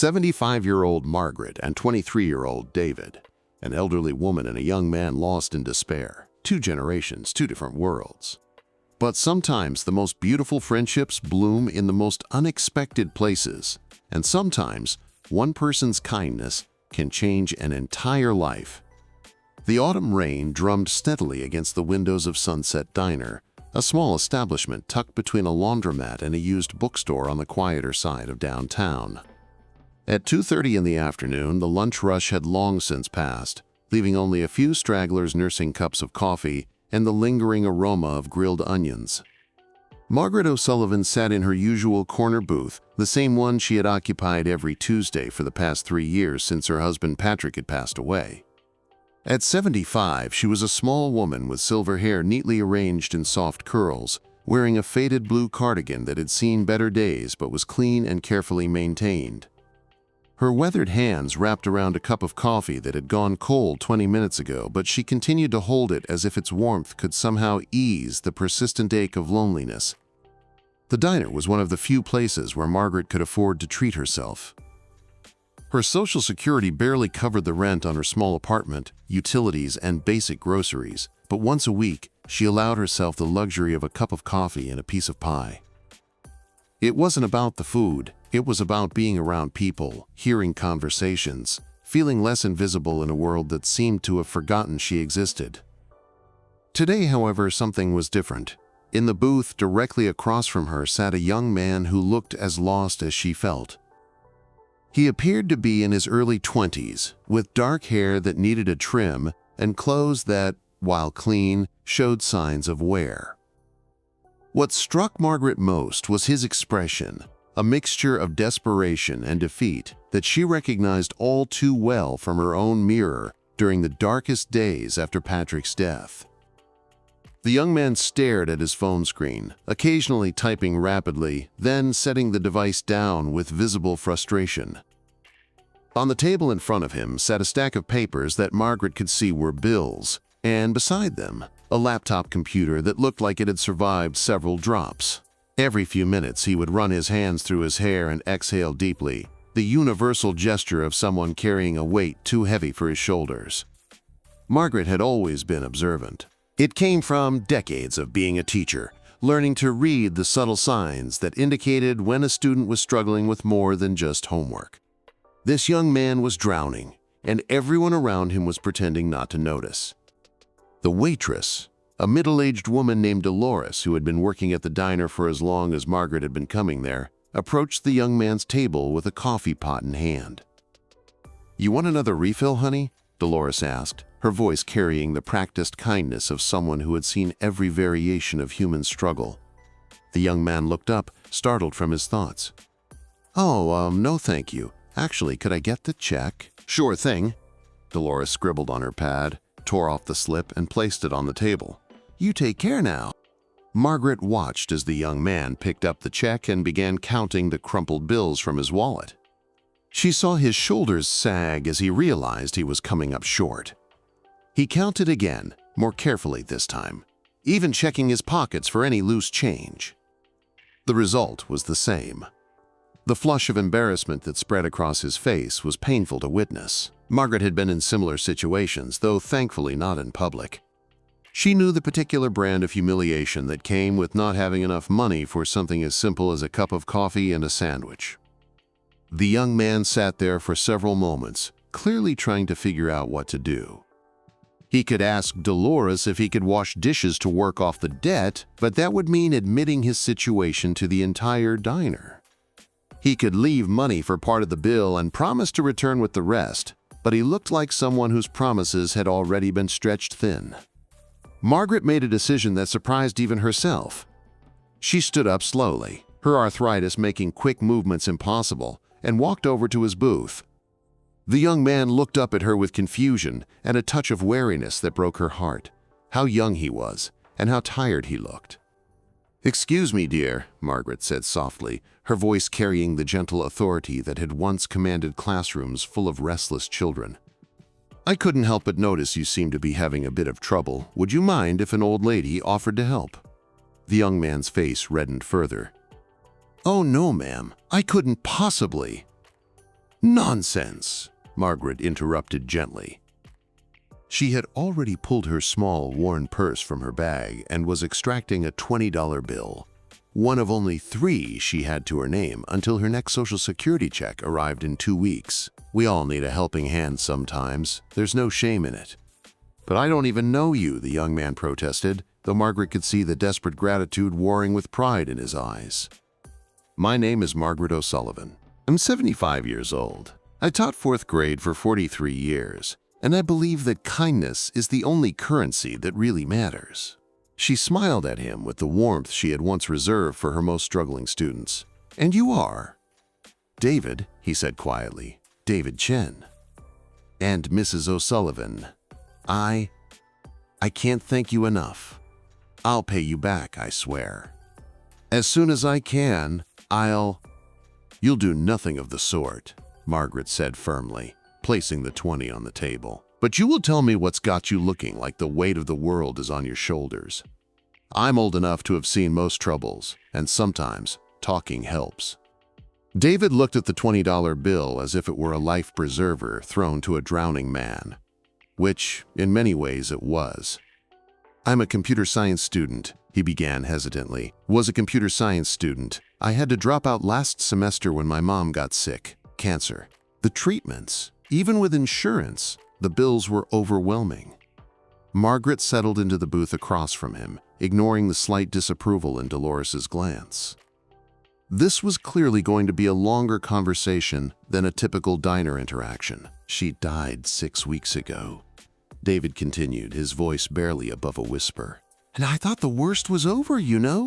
75-year-old Margaret and 23-year-old David, an elderly woman and a young man lost in despair. Two generations, two different worlds. But sometimes the most beautiful friendships bloom in the most unexpected places, and sometimes one person's kindness can change an entire life. The autumn rain drummed steadily against the windows of Sunset Diner, a small establishment tucked between a laundromat and a used bookstore on the quieter side of downtown. At 2:30 in the afternoon, the lunch rush had long since passed, leaving only a few stragglers nursing cups of coffee and the lingering aroma of grilled onions. Margaret O'Sullivan sat in her usual corner booth, the same one she had occupied every Tuesday for the past 3 years since her husband Patrick had passed away. At 75, she was a small woman with silver hair neatly arranged in soft curls, wearing a faded blue cardigan that had seen better days but was clean and carefully maintained. Her weathered hands wrapped around a cup of coffee that had gone cold 20 minutes ago, but she continued to hold it as if its warmth could somehow ease the persistent ache of loneliness. The diner was one of the few places where Margaret could afford to treat herself. Her Social Security barely covered the rent on her small apartment, utilities, and basic groceries, but once a week, she allowed herself the luxury of a cup of coffee and a piece of pie. It wasn't about the food. It was about being around people, hearing conversations, feeling less invisible in a world that seemed to have forgotten she existed. Today, however, something was different. In the booth directly across from her sat a young man who looked as lost as she felt. He appeared to be in his early 20s, with dark hair that needed a trim and clothes that, while clean, showed signs of wear. What struck Margaret most was his expression, a mixture of desperation and defeat that she recognized all too well from her own mirror during the darkest days after Patrick's death. The young man stared at his phone screen, occasionally typing rapidly, then setting the device down with visible frustration. On the table in front of him sat a stack of papers that Margaret could see were bills, and beside them, a laptop computer that looked like it had survived several drops. Every few minutes, he would run his hands through his hair and exhale deeply, the universal gesture of someone carrying a weight too heavy for his shoulders. Margaret had always been observant. It came from decades of being a teacher, learning to read the subtle signs that indicated when a student was struggling with more than just homework. This young man was drowning, and everyone around him was pretending not to notice. The waitress, a middle-aged woman named Dolores who had been working at the diner for as long as Margaret had been coming there, approached the young man's table with a coffee pot in hand. "You want another refill, honey?" Dolores asked, her voice carrying the practiced kindness of someone who had seen every variation of human struggle. The young man looked up, startled from his thoughts. "Oh, no thank you. Actually, could I get the check?" "Sure thing." Dolores scribbled on her pad, tore off the slip, and placed it on the table. "You take care now." Margaret watched as the young man picked up the check and began counting the crumpled bills from his wallet. She saw his shoulders sag as he realized he was coming up short. He counted again, more carefully this time, even checking his pockets for any loose change. The result was the same. The flush of embarrassment that spread across his face was painful to witness. Margaret had been in similar situations, though thankfully not in public. She knew the particular brand of humiliation that came with not having enough money for something as simple as a cup of coffee and a sandwich. The young man sat there for several moments, clearly trying to figure out what to do. He could ask Dolores if he could wash dishes to work off the debt, but that would mean admitting his situation to the entire diner. He could leave money for part of the bill and promise to return with the rest, but he looked like someone whose promises had already been stretched thin. Margaret made a decision that surprised even herself. She stood up slowly, her arthritis making quick movements impossible, and walked over to his booth. The young man looked up at her with confusion and a touch of wariness that broke her heart. How young he was, and how tired he looked. "Excuse me, dear," Margaret said softly, her voice carrying the gentle authority that had once commanded classrooms full of restless children. "I couldn't help but notice you seem to be having a bit of trouble. Would you mind if an old lady offered to help?" The young man's face reddened further. "Oh no, ma'am. I couldn't possibly." "Nonsense," Margaret interrupted gently. She had already pulled her small, worn purse from her bag and was extracting a $20 bill, one of only 3 she had to her name until her next Social Security check arrived in 2 weeks. "We all need a helping hand sometimes. There's no shame in it." "But I don't even know you," the young man protested, though Margaret could see the desperate gratitude warring with pride in his eyes. "My name is Margaret O'Sullivan. I'm 75 years old. I taught 4th grade for 43 years, and I believe that kindness is the only currency that really matters." She smiled at him with the warmth she had once reserved for her most struggling students. "And you are?" "David," he said quietly. "David Chen." "And Mrs. O'Sullivan, I can't thank you enough. I'll pay you back, I swear. As soon as I can, You'll do nothing of the sort," Margaret said firmly, placing the 20 on the table. "But you will tell me what's got you looking like the weight of the world is on your shoulders. I'm old enough to have seen most troubles, and sometimes talking helps." David looked at the $20 bill as if it were a life preserver thrown to a drowning man, which, in many ways, it was. "I'm a computer science student," he began hesitantly. "Was a computer science student. I had to drop out last semester when my mom got sick, cancer. The treatments, even with insurance, the bills were overwhelming." Margaret settled into the booth across from him, ignoring the slight disapproval in Dolores's glance. This was clearly going to be a longer conversation than a typical diner interaction. "She died 6 weeks ago," David continued, his voice barely above a whisper. "And I thought the worst was over, you know?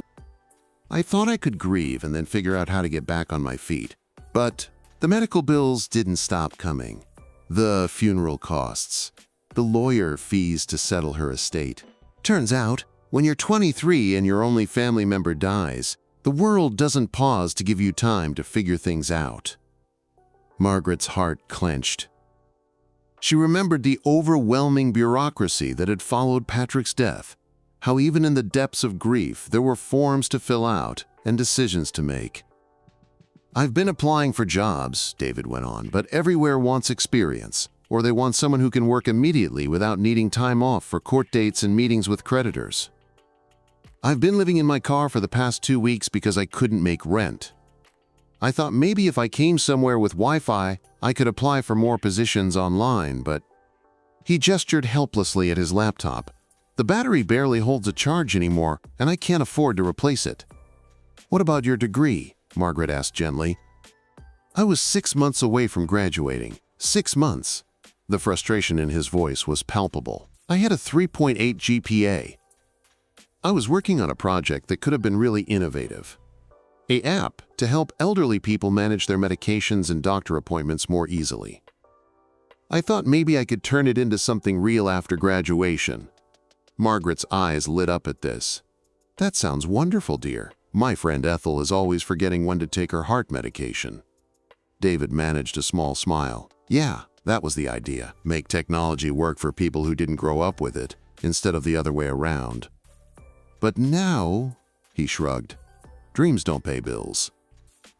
I thought I could grieve and then figure out how to get back on my feet. But the medical bills didn't stop coming. The funeral costs, the lawyer fees to settle her estate. Turns out, when you're 23 and your only family member dies, the world doesn't pause to give you time to figure things out." Margaret's heart clenched. She remembered the overwhelming bureaucracy that had followed Patrick's death, how even in the depths of grief there were forms to fill out and decisions to make. "I've been applying for jobs," David went on, "but everywhere wants experience, or they want someone who can work immediately without needing time off for court dates and meetings with creditors. I've been living in my car for the past 2 weeks because I couldn't make rent. I thought maybe if I came somewhere with Wi-Fi, I could apply for more positions online, but..." He gestured helplessly at his laptop. "The battery barely holds a charge anymore, and I can't afford to replace it." "What about your degree?" Margaret asked gently. "I was 6 months away from graduating. 6 months." The frustration in his voice was palpable. "I had a 3.8 GPA. I was working on a project that could have been really innovative. An app to help elderly people manage their medications and doctor appointments more easily. I thought maybe I could turn it into something real after graduation." Margaret's eyes lit up at this. "That sounds wonderful, dear. My friend Ethel is always forgetting when to take her heart medication." David managed a small smile. "Yeah, that was the idea. Make technology work for people who didn't grow up with it, instead of the other way around. But now," he shrugged, "dreams don't pay bills."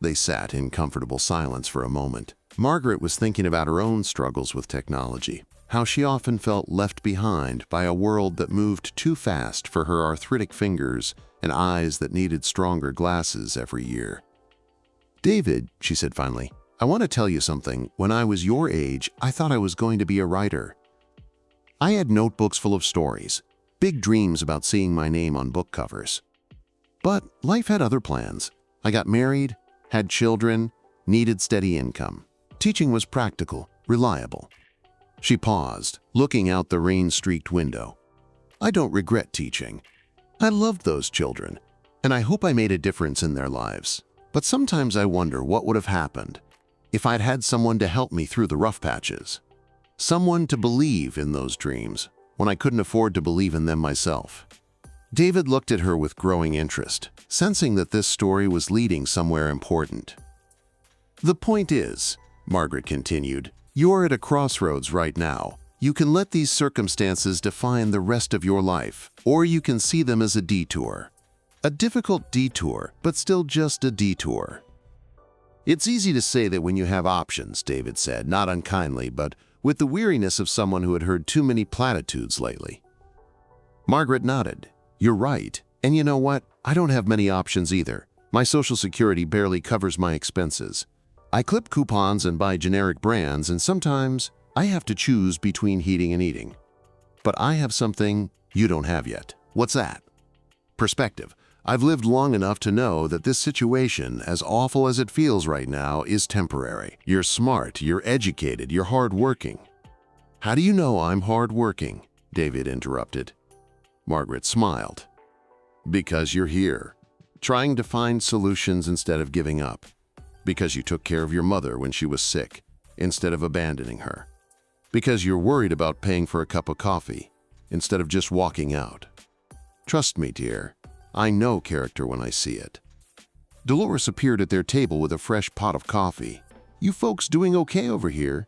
They sat in comfortable silence for a moment. Margaret was thinking about her own struggles with technology, how she often felt left behind by a world that moved too fast for her arthritic fingers and eyes that needed stronger glasses every year. "David," she said finally, "I want to tell you something. When I was your age, I thought I was going to be a writer. I had notebooks full of stories, big dreams about seeing my name on book covers. But life had other plans. I got married, had children, needed steady income. Teaching was practical, reliable." She paused, looking out the rain-streaked window. "I don't regret teaching. I loved those children, and I hope I made a difference in their lives. But sometimes I wonder what would have happened if I'd had someone to help me through the rough patches. Someone to believe in those dreams when I couldn't afford to believe in them myself." David looked at her with growing interest, sensing that this story was leading somewhere important. "The point is," Margaret continued, "you're at a crossroads right now. You can let these circumstances define the rest of your life, or you can see them as a detour. A difficult detour, but still just a detour. It's easy to say that when you have options, David said, not unkindly, but with the weariness of someone who had heard too many platitudes lately. Margaret nodded. You're right. And you know what? I don't have many options either. My Social Security barely covers my expenses. I clip coupons and buy generic brands, and sometimes I have to choose between heating and eating. But I have something you don't have yet. What's that? Perspective. I've lived long enough to know that this situation, as awful as it feels right now, is temporary. You're smart, you're educated, you're hardworking. How do you know I'm hardworking? David interrupted. Margaret smiled. Because you're here, trying to find solutions instead of giving up. Because you took care of your mother when she was sick, instead of abandoning her. Because you're worried about paying for a cup of coffee, instead of just walking out. Trust me, dear. I know character when I see it. Dolores appeared at their table with a fresh pot of coffee. You folks doing okay over here?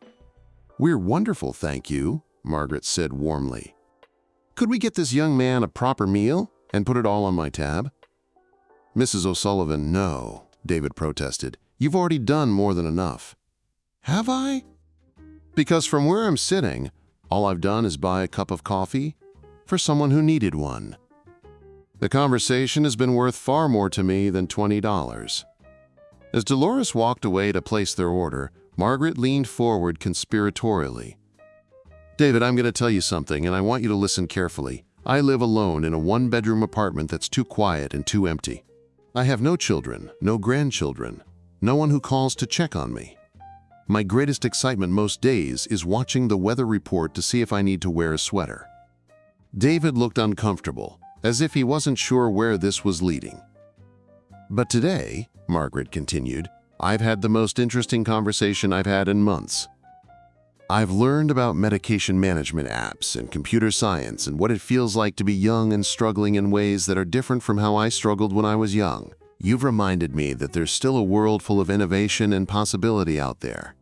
We're wonderful, thank you, Margaret said warmly. Could we get this young man a proper meal and put it all on my tab? Mrs. O'Sullivan, no, David protested. You've already done more than enough. Have I? Because from where I'm sitting, all I've done is buy a cup of coffee for someone who needed one. The conversation has been worth far more to me than $20. As Dolores walked away to place their order, Margaret leaned forward conspiratorially. David, I'm going to tell you something, and I want you to listen carefully. I live alone in a one-bedroom apartment that's too quiet and too empty. I have no children, no grandchildren, no one who calls to check on me. My greatest excitement most days is watching the weather report to see if I need to wear a sweater. David looked uncomfortable, as if he wasn't sure where this was leading. But today, Margaret continued, I've had the most interesting conversation I've had in months. I've learned about medication management apps and computer science and what it feels like to be young and struggling in ways that are different from how I struggled when I was young. You've reminded me that there's still a world full of innovation and possibility out there.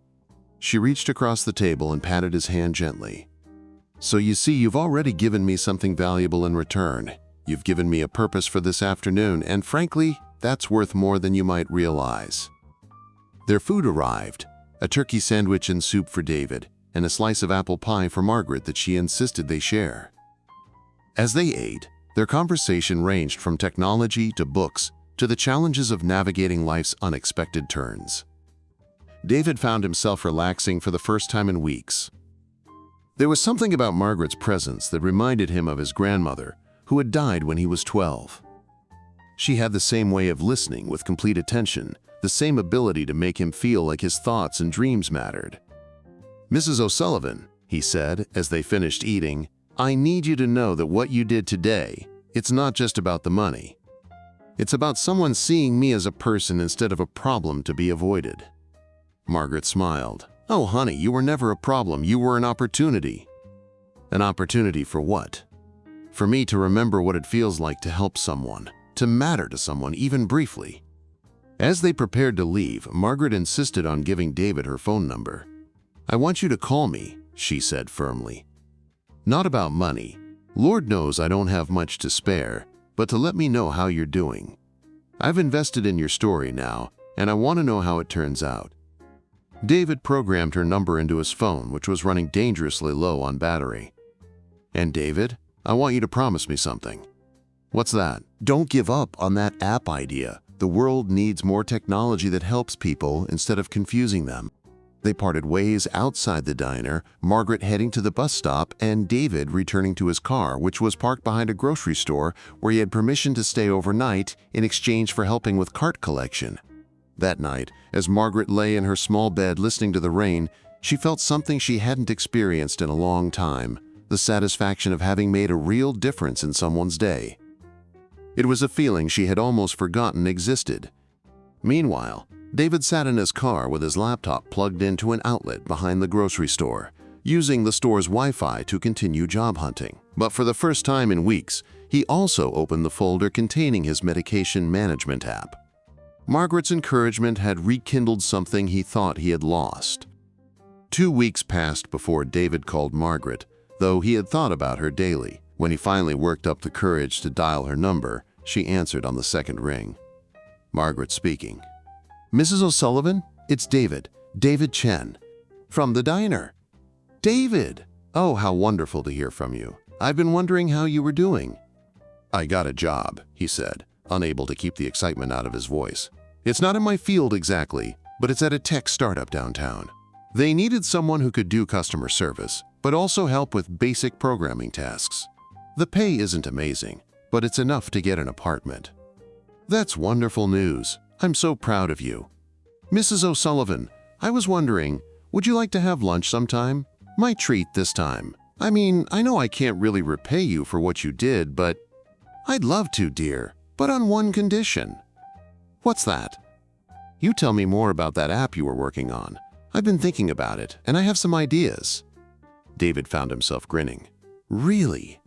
She reached across the table and patted his hand gently. So you see, you've already given me something valuable in return. You've given me a purpose for this afternoon, and frankly, that's worth more than you might realize. Their food arrived, a turkey sandwich and soup for David, and a slice of apple pie for Margaret that she insisted they share. As they ate, their conversation ranged from technology to books to the challenges of navigating life's unexpected turns. David found himself relaxing for the first time in weeks. There was something about Margaret's presence that reminded him of his grandmother, who had died when he was 12. She had the same way of listening with complete attention, the same ability to make him feel like his thoughts and dreams mattered. Mrs. O'Sullivan, he said as they finished eating, I need you to know that what you did today, it's not just about the money. It's about someone seeing me as a person instead of a problem to be avoided. Margaret smiled. Oh, honey, you were never a problem. You were an opportunity. An opportunity for what? For me to remember what it feels like to help someone, to matter to someone, even briefly. As they prepared to leave, Margaret insisted on giving David her phone number. I want you to call me, she said firmly. Not about money. Lord knows I don't have much to spare, but to let me know how you're doing. I've invested in your story now, and I want to know how it turns out. David programmed her number into his phone, which was running dangerously low on battery. And David, I want you to promise me something. What's that? Don't give up on that app idea. The world needs more technology that helps people instead of confusing them. They parted ways outside the diner, Margaret heading to the bus stop and David returning to his car, which was parked behind a grocery store where he had permission to stay overnight in exchange for helping with cart collection. That night, as Margaret lay in her small bed listening to the rain, she felt something she hadn't experienced in a long time, the satisfaction of having made a real difference in someone's day. It was a feeling she had almost forgotten existed. Meanwhile, David sat in his car with his laptop plugged into an outlet behind the grocery store, using the store's Wi-Fi to continue job hunting. But for the first time in weeks, he also opened the folder containing his medication management app. Margaret's encouragement had rekindled something he thought he had lost. 2 weeks passed before David called Margaret, though he had thought about her daily. When he finally worked up the courage to dial her number, she answered on the second ring. Margaret speaking. Mrs. O'Sullivan, it's David. David Chen. From the diner. David! Oh, how wonderful to hear from you. I've been wondering how you were doing. I got a job, he said, unable to keep the excitement out of his voice. It's not in my field exactly, but it's at a tech startup downtown. They needed someone who could do customer service, but also help with basic programming tasks. The pay isn't amazing, but it's enough to get an apartment. That's wonderful news. I'm so proud of you. Mrs. O'Sullivan, I was wondering, would you like to have lunch sometime? My treat this time. I mean, I know I can't really repay you for what you did, but I'd love to, dear, but on one condition. What's that? You tell me more about that app you were working on. I've been thinking about it, and I have some ideas. David found himself grinning. Really?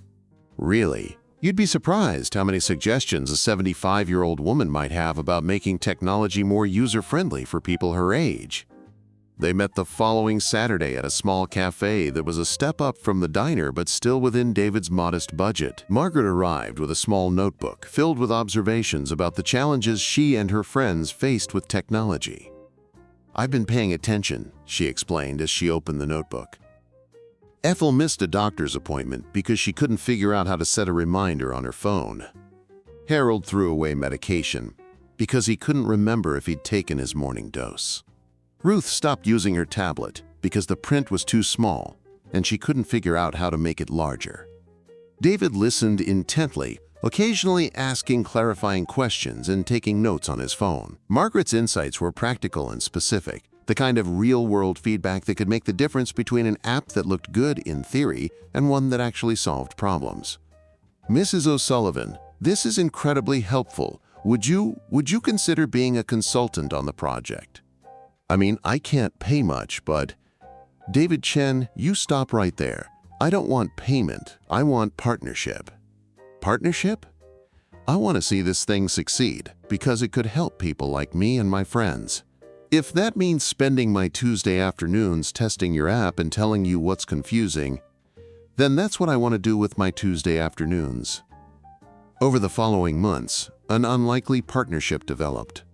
Really? You'd be surprised how many suggestions a 75-year-old woman might have about making technology more user-friendly for people her age. They met the following Saturday at a small cafe that was a step up from the diner but still within David's modest budget. Margaret arrived with a small notebook filled with observations about the challenges she and her friends faced with technology. I've been paying attention, she explained as she opened the notebook. Ethel missed a doctor's appointment because she couldn't figure out how to set a reminder on her phone. Harold threw away medication because he couldn't remember if he'd taken his morning dose. Ruth stopped using her tablet because the print was too small and she couldn't figure out how to make it larger. David listened intently, occasionally asking clarifying questions and taking notes on his phone. Margaret's insights were practical and specific, the kind of real-world feedback that could make the difference between an app that looked good in theory and one that actually solved problems. Mrs. O'Sullivan, this is incredibly helpful. Would you consider being a consultant on the project? I mean, I can't pay much, but… David Chen, you stop right there. I don't want payment. I want partnership. Partnership? I want to see this thing succeed because it could help people like me and my friends. If that means spending my Tuesday afternoons testing your app and telling you what's confusing, then that's what I want to do with my Tuesday afternoons. Over the following months, an unlikely partnership developed.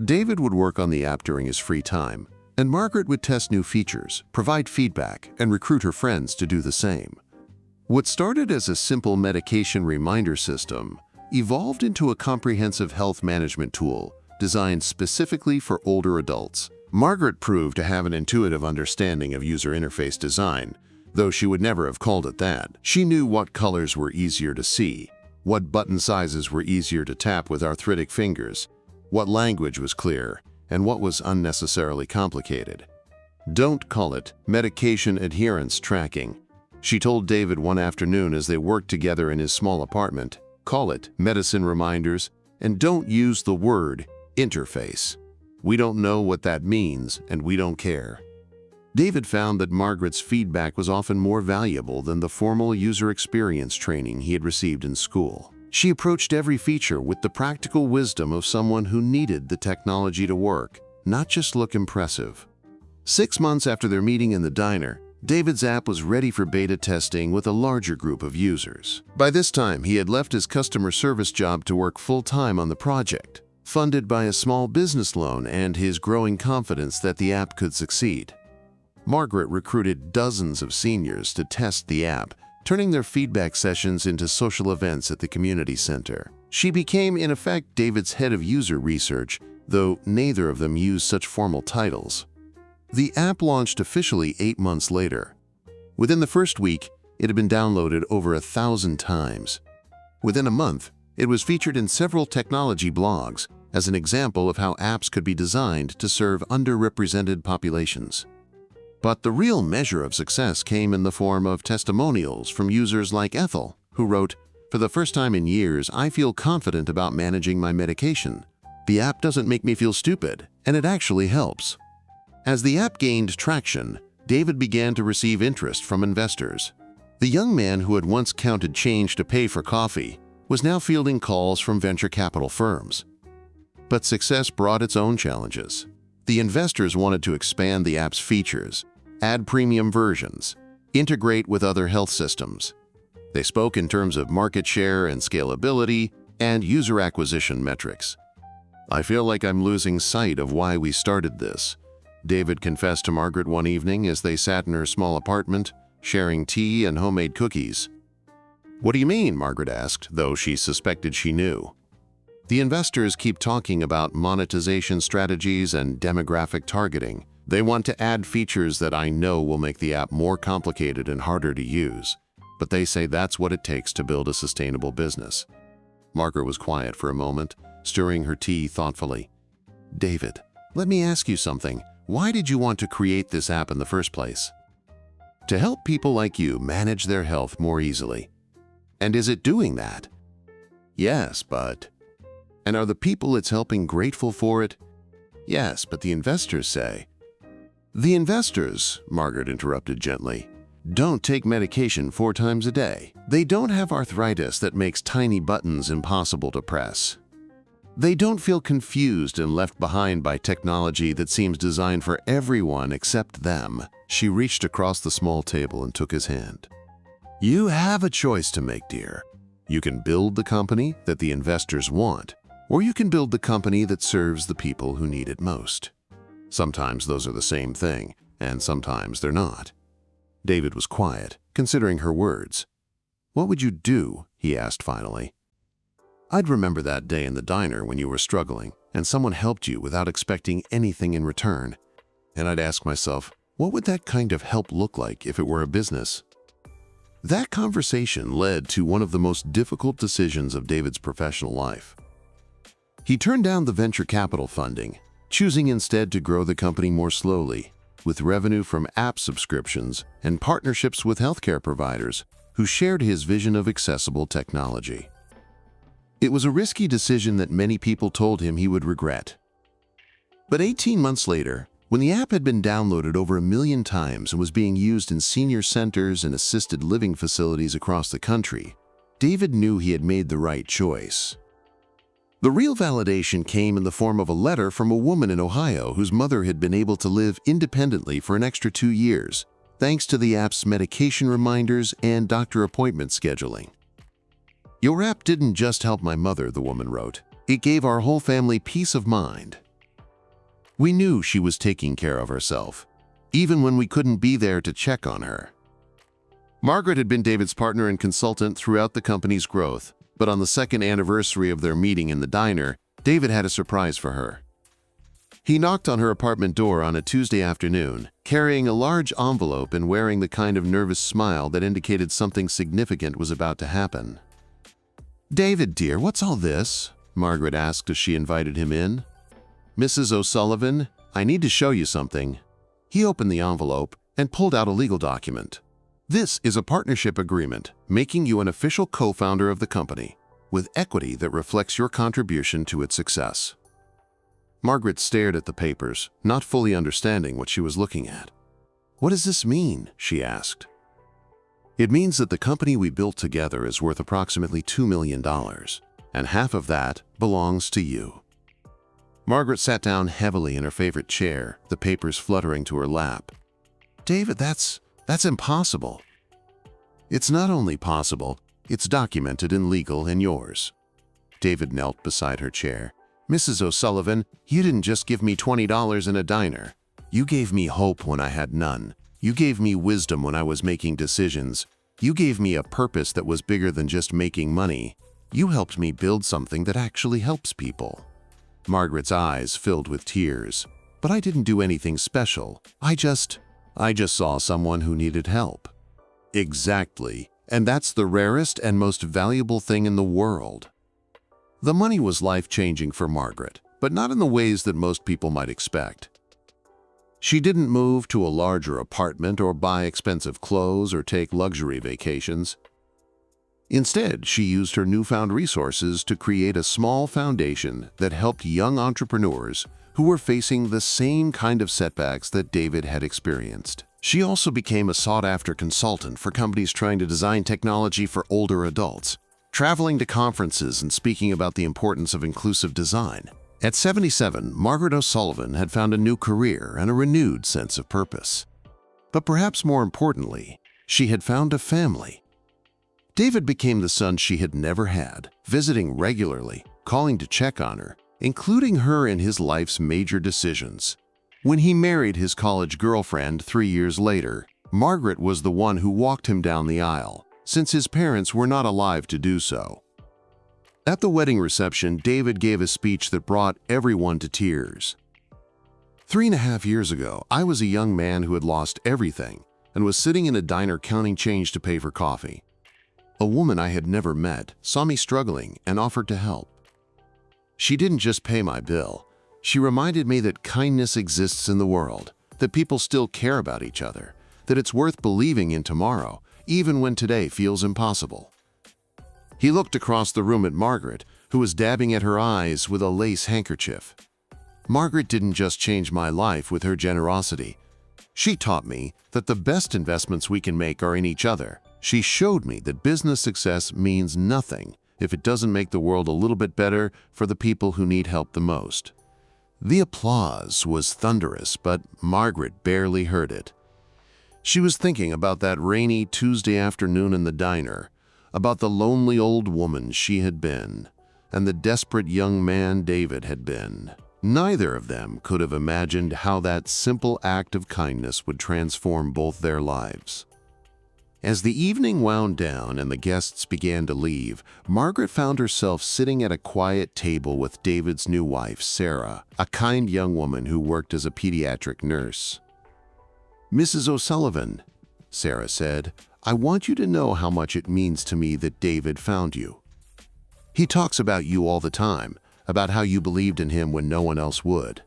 David would work on the app during his free time, and Margaret would test new features, provide feedback, and recruit her friends to do the same. What started as a simple medication reminder system evolved into a comprehensive health management tool designed specifically for older adults. Margaret proved to have an intuitive understanding of user interface design, though she would never have called it that. She knew what colors were easier to see, what button sizes were easier to tap with arthritic fingers, what language was clear, and what was unnecessarily complicated. Don't call it medication adherence tracking, she told David one afternoon as they worked together in his small apartment. Call it medicine reminders, and don't use the word interface. We don't know what that means, and we don't care. David found that Margaret's feedback was often more valuable than the formal user experience training he had received in school. She approached every feature with the practical wisdom of someone who needed the technology to work, not just look impressive. 6 months after their meeting in the diner, David's app was ready for beta testing with a larger group of users. By this time, he had left his customer service job to work full-time on the project, funded by a small business loan and his growing confidence that the app could succeed. Margaret recruited dozens of seniors to test the app, turning their feedback sessions into social events at the community center. She became, in effect, David's head of user research, though neither of them used such formal titles. The app launched officially 8 months later. Within the first week, it had been downloaded over 1,000 times. Within a month, it was featured in several technology blogs as an example of how apps could be designed to serve underrepresented populations. But the real measure of success came in the form of testimonials from users like Ethel, who wrote, "For the first time in years, I feel confident about managing my medication. The app doesn't make me feel stupid, and it actually helps." As the app gained traction, David began to receive interest from investors. The young man who had once counted change to pay for coffee was now fielding calls from venture capital firms. But success brought its own challenges. The investors wanted to expand the app's features, add premium versions, integrate with other health systems. They spoke in terms of market share and scalability and user acquisition metrics. I feel like I'm losing sight of why we started this, David confessed to Margaret one evening as they sat in her small apartment, sharing tea and homemade cookies. What do you mean? Margaret asked, though she suspected she knew. The investors keep talking about monetization strategies and demographic targeting. They want to add features that I know will make the app more complicated and harder to use, but they say that's what it takes to build a sustainable business. Margaret was quiet for a moment, stirring her tea thoughtfully. David, let me ask you something. Why did you want to create this app in the first place? To help people like you manage their health more easily. And is it doing that? Yes, but... And are the people it's helping grateful for it? Yes, but the investors say... The investors, Margaret interrupted gently, don't take medication 4 times a day. They don't have arthritis that makes tiny buttons impossible to press. They don't feel confused and left behind by technology that seems designed for everyone except them. She reached across the small table and took his hand. You have a choice to make, dear. You can build the company that the investors want, or you can build the company that serves the people who need it most. Sometimes those are the same thing, and sometimes they're not. David was quiet, considering her words. What would you do? He asked finally. I'd remember that day in the diner when you were struggling and someone helped you without expecting anything in return. And I'd ask myself, what would that kind of help look like if it were a business? That conversation led to one of the most difficult decisions of David's professional life. He turned down the venture capital funding, choosing instead to grow the company more slowly, with revenue from app subscriptions and partnerships with healthcare providers who shared his vision of accessible technology. It was a risky decision that many people told him he would regret. But 18 months later, when the app had been downloaded over 1 million times and was being used in senior centers and assisted living facilities across the country, David knew he had made the right choice. The real validation came in the form of a letter from a woman in Ohio whose mother had been able to live independently for an extra 2 years, thanks to the app's medication reminders and doctor appointment scheduling. Your app didn't just help my mother, the woman wrote. It gave our whole family peace of mind. We knew she was taking care of herself, even when we couldn't be there to check on her. Margaret had been David's partner and consultant throughout the company's growth, but on the 2nd anniversary of their meeting in the diner, David had a surprise for her. He knocked on her apartment door on a Tuesday afternoon, carrying a large envelope and wearing the kind of nervous smile that indicated something significant was about to happen. David, dear, what's all this? Margaret asked as she invited him in. Mrs. O'Sullivan, I need to show you something. He opened the envelope and pulled out a legal document. This is a partnership agreement, making you an official co-founder of the company, with equity that reflects your contribution to its success. Margaret stared at the papers, not fully understanding what she was looking at. What does this mean? She asked. It means that the company we built together is worth approximately $2 million, and half of that belongs to you. Margaret sat down heavily in her favorite chair, the papers fluttering to her lap. David, that's impossible. It's not only possible, it's documented and legal and yours. David knelt beside her chair. Mrs. O'Sullivan, you didn't just give me $20 in a diner. You gave me hope when I had none. You gave me wisdom when I was making decisions. You gave me a purpose that was bigger than just making money. You helped me build something that actually helps people. Margaret's eyes filled with tears. But I didn't do anything special. I just saw someone who needed help. Exactly. And that's the rarest and most valuable thing in the world. The money was life-changing for Margaret, but not in the ways that most people might expect. She didn't move to a larger apartment or buy expensive clothes or take luxury vacations. Instead, she used her newfound resources to create a small foundation that helped young entrepreneurs who were facing the same kind of setbacks that David had experienced. She also became a sought-after consultant for companies trying to design technology for older adults, traveling to conferences and speaking about the importance of inclusive design. At 77, Margaret O'Sullivan had found a new career and a renewed sense of purpose. But perhaps more importantly, she had found a family. David became the son she had never had, visiting regularly, calling to check on her, including her in his life's major decisions. When he married his college girlfriend 3 years later, Margaret was the one who walked him down the aisle, since his parents were not alive to do so. At the wedding reception, David gave a speech that brought everyone to tears. 3.5 years ago, I was a young man who had lost everything and was sitting in a diner counting change to pay for coffee. A woman I had never met saw me struggling and offered to help. She didn't just pay my bill. She reminded me that kindness exists in the world, that people still care about each other, that it's worth believing in tomorrow, even when today feels impossible. He looked across the room at Margaret, who was dabbing at her eyes with a lace handkerchief. Margaret didn't just change my life with her generosity. She taught me that the best investments we can make are in each other. She showed me that business success means nothing if it doesn't make the world a little bit better for the people who need help the most. The applause was thunderous, but Margaret barely heard it. She was thinking about that rainy Tuesday afternoon in the diner, about the lonely old woman she had been, and the desperate young man David had been. Neither of them could have imagined how that simple act of kindness would transform both their lives. As the evening wound down and the guests began to leave, Margaret found herself sitting at a quiet table with David's new wife, Sarah, a kind young woman who worked as a pediatric nurse. "Mrs. O'Sullivan," Sarah said, "I want you to know how much it means to me that David found you. He talks about you all the time, about how you believed in him when no one else would."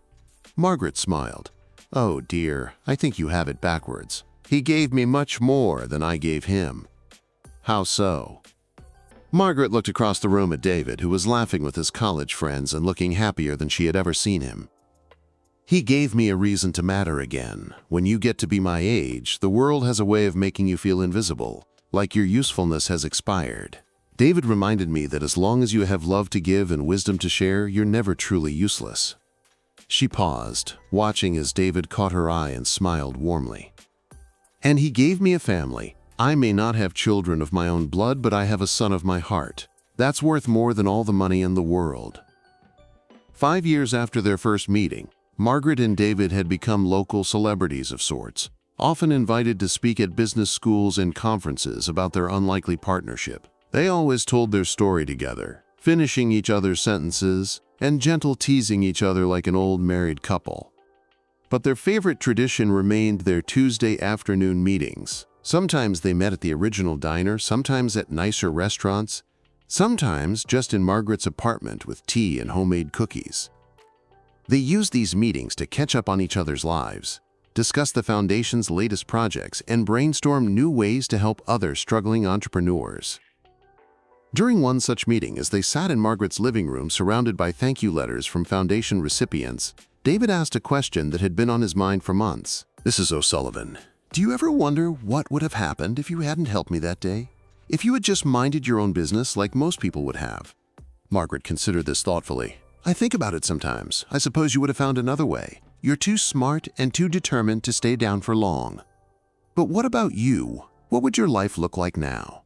Margaret smiled. "Oh dear, I think you have it backwards. He gave me much more than I gave him." "How so?" Margaret looked across the room at David, who was laughing with his college friends and looking happier than she had ever seen him. "He gave me a reason to matter again. When you get to be my age, the world has a way of making you feel invisible, like your usefulness has expired. David reminded me that as long as you have love to give and wisdom to share, you're never truly useless." She paused, watching as David caught her eye and smiled warmly. "And he gave me a family. I may not have children of my own blood, but I have a son of my heart. That's worth more than all the money in the world." 5 years after their first meeting, Margaret and David had become local celebrities of sorts, often invited to speak at business schools and conferences about their unlikely partnership. They always told their story together, finishing each other's sentences and gentle teasing each other like an old married couple. But their favorite tradition remained their Tuesday afternoon meetings. Sometimes they met at the original diner, sometimes at nicer restaurants, sometimes just in Margaret's apartment with tea and homemade cookies. They used these meetings to catch up on each other's lives, discuss the foundation's latest projects, and brainstorm new ways to help other struggling entrepreneurs. During one such meeting, as they sat in Margaret's living room surrounded by thank you letters from foundation recipients, David asked a question that had been on his mind for months. "Mrs. O'Sullivan, do you ever wonder what would have happened if you hadn't helped me that day? If you had just minded your own business like most people would have?" Margaret considered this thoughtfully. "I think about it sometimes. I suppose you would have found another way. You're too smart and too determined to stay down for long. But what about you? What would your life look like now?"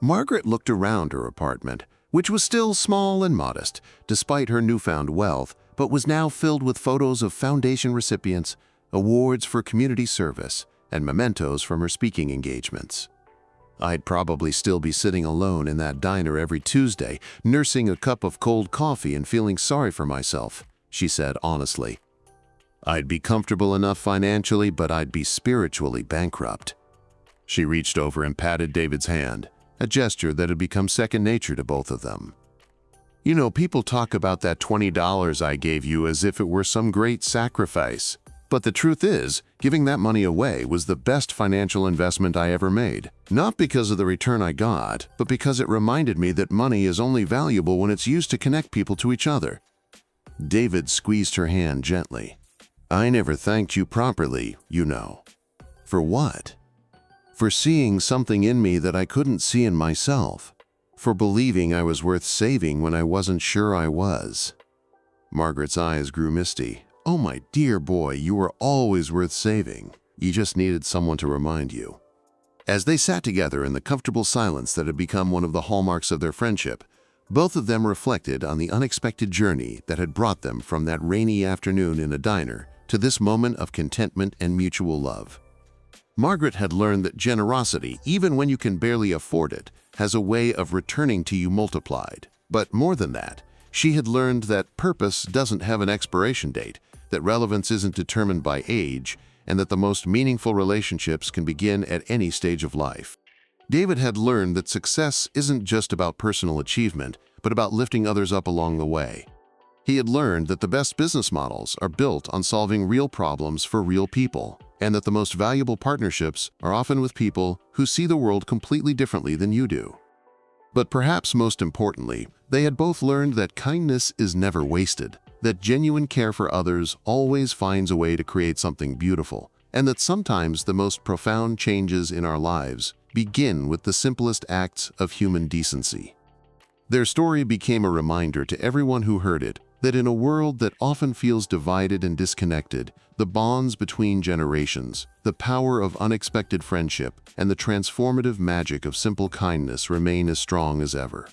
Margaret looked around her apartment, which was still small and modest, despite her newfound wealth, but was now filled with photos of foundation recipients, awards for community service, and mementos from her speaking engagements. "I'd probably still be sitting alone in that diner every Tuesday, nursing a cup of cold coffee and feeling sorry for myself," she said honestly. "I'd be comfortable enough financially, but I'd be spiritually bankrupt." She reached over and patted David's hand, a gesture that had become second nature to both of them. "You know, people talk about that $20 I gave you as if it were some great sacrifice. But the truth is, giving that money away was the best financial investment I ever made. Not because of the return I got, but because it reminded me that money is only valuable when it's used to connect people to each other." David squeezed her hand gently. "I never thanked you properly, you know." "For what?" "For seeing something in me that I couldn't see in myself. For believing I was worth saving when I wasn't sure I was." Margaret's eyes grew misty. "Oh, my dear boy, you were always worth saving. You just needed someone to remind you." As they sat together in the comfortable silence that had become one of the hallmarks of their friendship, Both of them reflected on the unexpected journey that had brought them from that rainy afternoon in a diner to this moment of contentment and mutual love. Margaret had learned that generosity, even when you can barely afford it, has a way of returning to you multiplied. But more than that, she had learned that purpose doesn't have an expiration date, that relevance isn't determined by age, and that the most meaningful relationships can begin at any stage of life. David had learned that success isn't just about personal achievement, but about lifting others up along the way. He had learned that the best business models are built on solving real problems for real people, and that the most valuable partnerships are often with people who see the world completely differently than you do. But perhaps most importantly, they had both learned that kindness is never wasted, that genuine care for others always finds a way to create something beautiful, and that sometimes the most profound changes in our lives begin with the simplest acts of human decency. Their story became a reminder to everyone who heard it that in a world that often feels divided and disconnected, the bonds between generations, the power of unexpected friendship, and the transformative magic of simple kindness remain as strong as ever.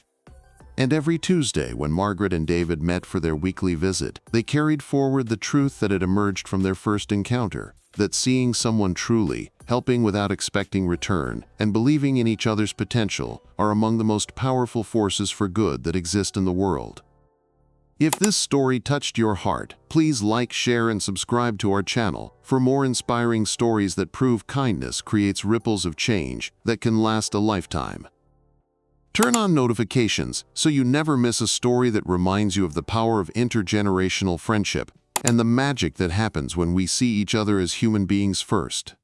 And every Tuesday, when Margaret and David met for their weekly visit, they carried forward the truth that had emerged from their first encounter, that seeing someone truly, helping without expecting return, and believing in each other's potential are among the most powerful forces for good that exist in the world. If this story touched your heart, please like, share, and subscribe to our channel for more inspiring stories that prove kindness creates ripples of change that can last a lifetime. Turn on notifications so you never miss a story that reminds you of the power of intergenerational friendship and the magic that happens when we see each other as human beings first.